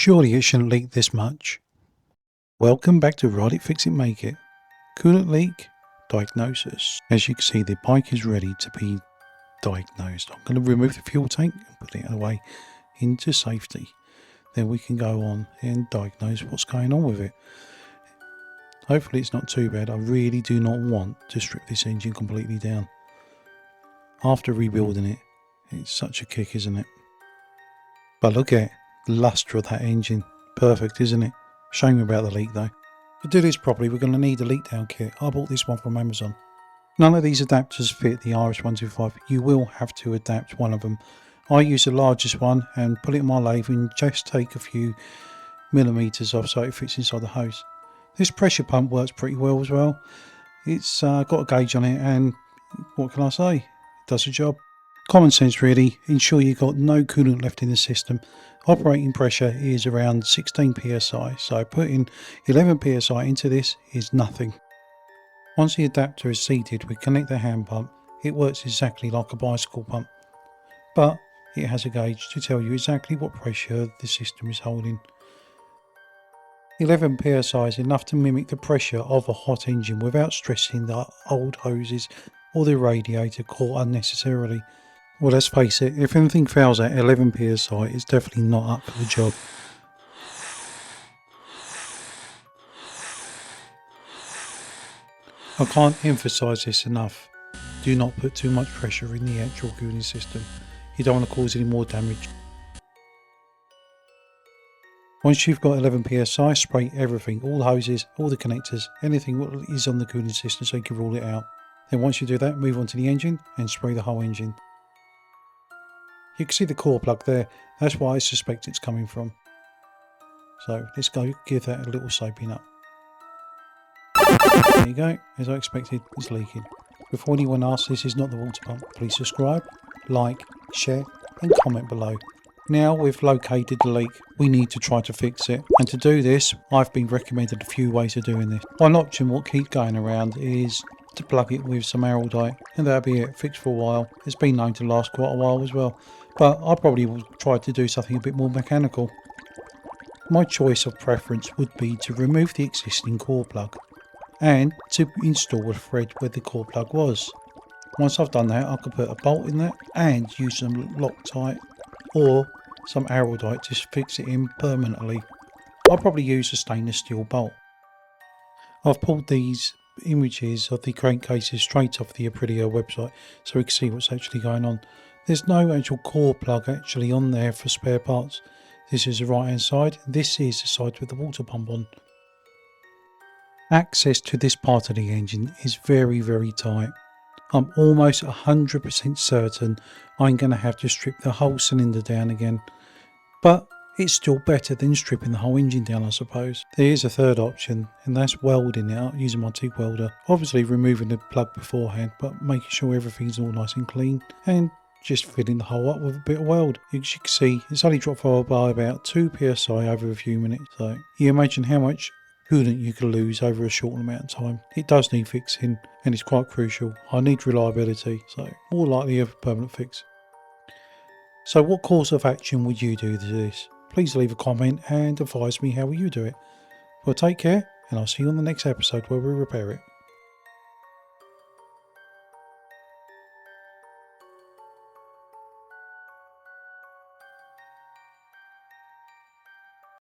Surely it shouldn't leak this much. Welcome back to Ride It, Fix It, Make It. Coolant leak diagnosis. As you can see, the bike is ready to be diagnosed. I'm going to remove the fuel tank and put it away into safety. Then we can go on and diagnose what's going on with it. Hopefully it's not too bad. I really do not want to strip this engine completely down. After rebuilding it, it's such a kick, isn't it? But look at the lustre of that engine. Perfect, isn't it? Shame about the leak though. To do this properly, we're going to need a leak down kit. I bought this one from Amazon. None of these adapters fit the RS125. You will have to adapt one of them. I use the largest one and put it in my lathe and just take a few millimeters off so it fits inside the hose. This pressure pump works pretty well as well. It's got a gauge on it and what can I say? It does the job. Common sense really. Ensure you've got no coolant left in the system. Operating pressure is around 16 psi, so putting 11 psi into this is nothing. Once the adapter is seated, we connect the hand pump. It works exactly like a bicycle pump, but it has a gauge to tell you exactly what pressure the system is holding. 11 psi is enough to mimic the pressure of a hot engine without stressing the old hoses or the radiator core unnecessarily. Well, let's face it, if anything fails at 11 psi, it's definitely not up for the job. I can't emphasise this enough. Do not put too much pressure in the actual cooling system. You don't want to cause any more damage. Once you've got 11 psi, spray everything, all hoses, all the connectors, anything that is on the cooling system so you can rule it out. Then once you do that, move on to the engine and spray the whole engine. You can see the core plug there, that's why I suspect it's coming from. So let's go give that a little soaping up. There you go, as I expected, it's leaking. Before anyone asks, this is not the water pump. Please subscribe, like, share and comment below. Now we've located the leak, we need to try to fix it. And to do this, I've been recommended a few ways of doing this. One option what keeps going around is to plug it with some araldite and that'll be it, fixed for a while. It's been known to last quite a while as well. But I probably will try to do something a bit more mechanical. My choice of preference would be to remove the existing core plug and to install a thread where the core plug was. Once I've done that, I could put a bolt in that and use some Loctite or some araldite to fix it in permanently. I'll probably use a stainless steel bolt. I've pulled these images of the crankcases straight off the Aprilia website so we can see what's actually going on. There's no actual core plug actually on there for spare parts. This is the right hand side, this is the side with the water pump on. Access to this part of the engine is very tight. I'm almost 100% certain I'm going to have to strip the whole cylinder down again. But it's still better than stripping the whole engine down, I suppose. There is a third option and that's welding it out using my TIG welder. Obviously removing the plug beforehand but making sure everything's all nice and clean and just filling the hole up with a bit of weld. As you can see, it's only dropped by about 2 psi over a few minutes. So you imagine how much coolant you could lose over a short amount of time. It does need fixing and it's quite crucial. I need reliability, so more likely a permanent fix. So what course of action would you do to this? Please leave a comment and advise me how you do it. Well, take care and I'll see you on the next episode where we repair it.